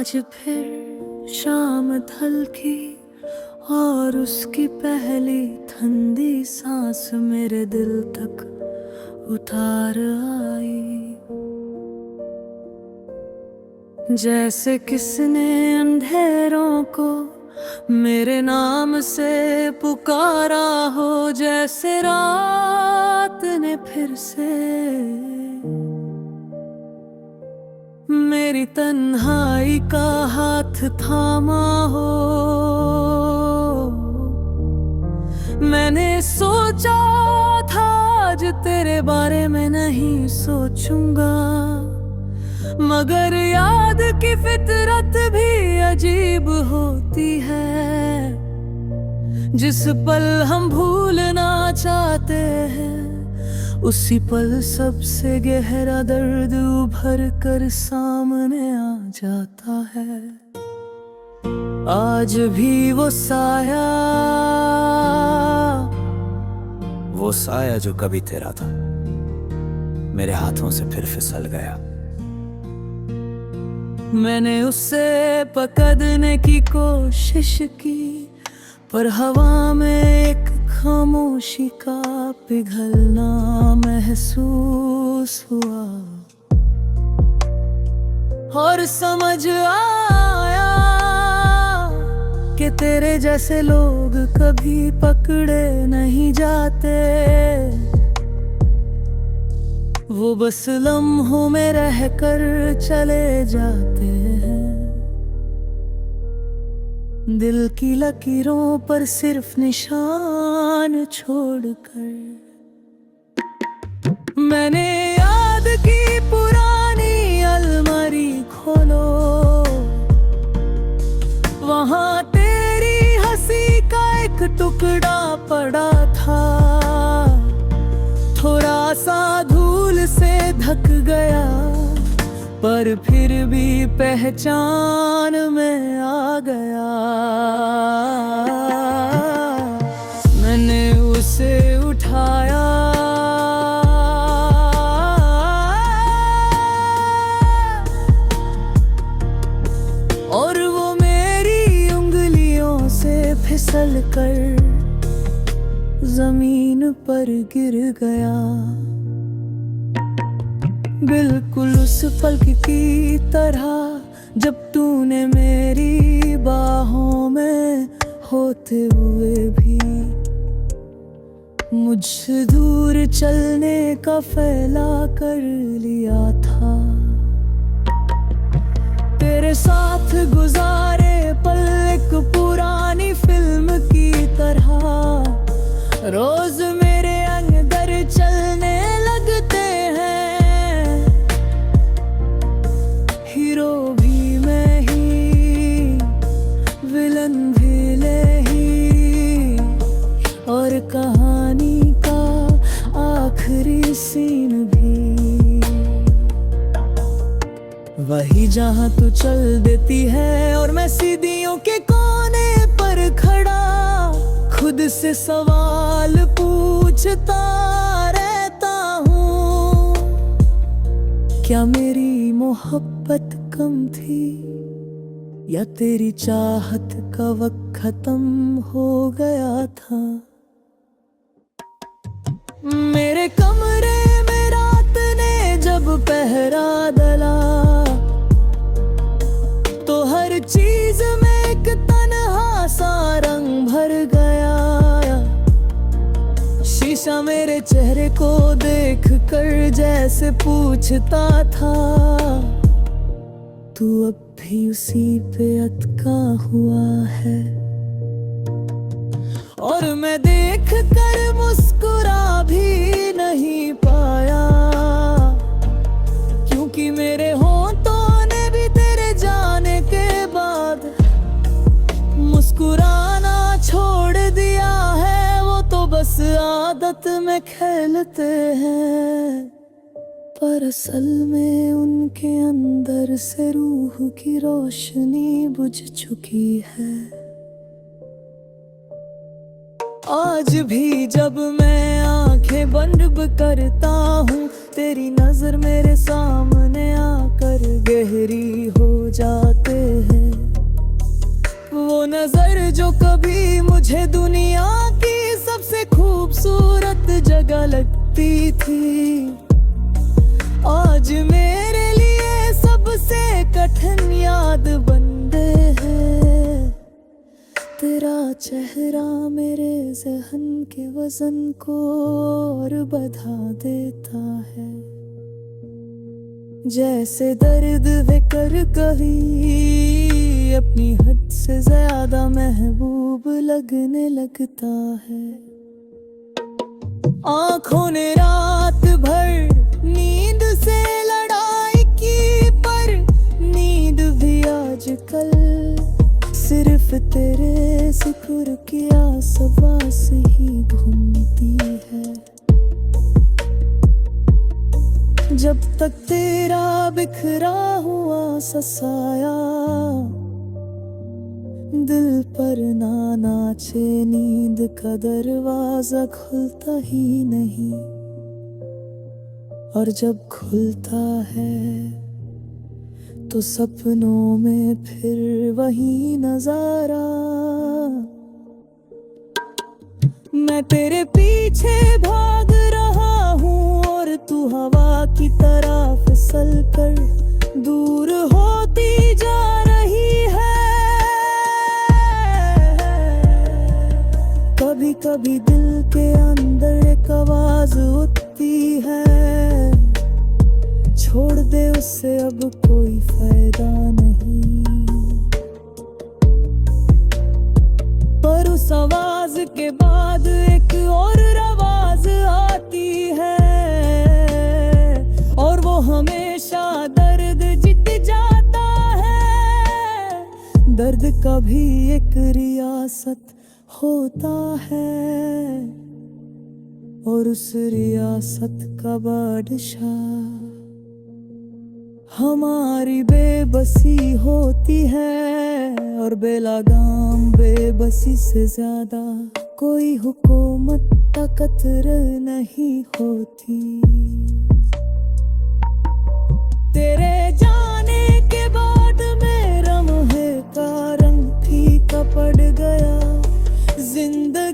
आज फिर शाम ढलकी और उसकी पहली ठंडी सांस मेरे दिल तक उतार आई। जैसे किसने अंधेरों को मेरे नाम से पुकारा हो, जैसे रात ने फिर से मेरी तन्हाई का हाथ थामा हो। मैंने सोचा था आज तेरे बारे में नहीं सोचूंगा, मगर याद की फितरत भी अजीब होती है। जिस पल हम भूलना चाहते हैं, उसी पल सबसे गहरा दर्द उभर कर सामने आ जाता है। आज भी वो साया जो कभी तेरा था, मेरे हाथों से फिर फिसल गया। मैंने उससे पकड़ने की कोशिश की, पर हवा में एक खामोशी का पिघलना महसूस हुआ। और समझ आया कि तेरे जैसे लोग कभी पकड़े नहीं जाते, वो बस लम्हों में रहकर चले जाते हैं। दिल की लकीरों पर सिर्फ निशान छोड़कर। मैंने याद की पुरानी अलमारी खोलो, वहां तेरी हंसी का एक टुकड़ा पड़ा था। थोड़ा सा धूल से ढक गया, पर फिर भी पहचान में आ गया। मैंने उसे उठाया, और वो मेरी उंगलियों से फिसल कर जमीन पर गिर गया। बिल्कुल उस पल की तरह जब तूने मेरी बाहों में होते हुए भी मुझसे दूर चलने का फैसला कर लिया था। तेरे साथ गुजारे पल एक पुरानी फिल्म की तरह रोज मेरे अंदर चलने लगते हैं। हीरो भी मैं ही, विलन भी ले ही, और कहानी का आखिरी सीन भी वही जहां तू चल देती है, और मैं सीढ़ियों के कोने पर खड़ा खुद से सवाल पूछता रहता हूँ। क्या मेरी मोहब्बत कम थी, या तेरी चाहत का वक्त खत्म हो गया था। मेरे कमरे में रात ने जब पहरा डला, तो हर चीज में एक तन्हा सा रंग भर गया। शीशा मेरे चेहरे को देख कर जैसे पूछता था, तू अब भी उसी पे अटका हुआ है। और मैं देख कर मुस्कुरा भी नहीं पाया, क्योंकि मेरे होंठों ने भी तेरे जाने के बाद मुस्कुराना छोड़ दिया है। वो तो बस आदत में खेलते हैं, पर असल में उनके अंदर से रूह की रोशनी बुझ चुकी है। आज भी जब मैं आंखें बंद करता हूँ, तेरी नजर मेरे सामने आकर गहरी हो जाते हैं। वो नजर जो कभी मुझे दुनिया की सबसे खूबसूरत जगह लगती थी, आज मेरे लिए सबसे कठिन याद बन गए है। तेरा चेहरा मेरे ज़हन के वजन को और बढ़ा देता है, जैसे दर्द बेकर कभी अपनी हद से ज्यादा महबूब लगने लगता है। आंखों ने रात भर नींद से लड़ाई की, पर नींद भी आजकल सिर्फ तेरे जिक्र की आसपास ही घूमती है। जब तक तेरा बिखरा हुआ सा साया दिल पर ना नाचे, नींद का दरवाजा खुलता ही नहीं, और जब खुलता है तो सपनों में फिर वही नजारा। मैं तेरे पीछे भाग रहा हूँ और तू हवा की तरह फिसल कर दूर होती जा रही है। कभी कभी दिल के अंदर एक आवाज उठती है, छोड़ दे उससे अब कोई फायदा नहीं। पर उस आवाज के बाद एक और आवाज आती है, और वो हमेशा दर्द जीत जाता है। दर्द का भी एक रियासत होता है, और उस रियासत का बादशाह हमारी बेबसी होती है। और बेलगाम बेबसी से ज्यादा कोई हुकूमत ताकतवर नहीं होती। तेरे जाने के बाद मेरा मोह का रंग फीका पड़ गया, जिंदगी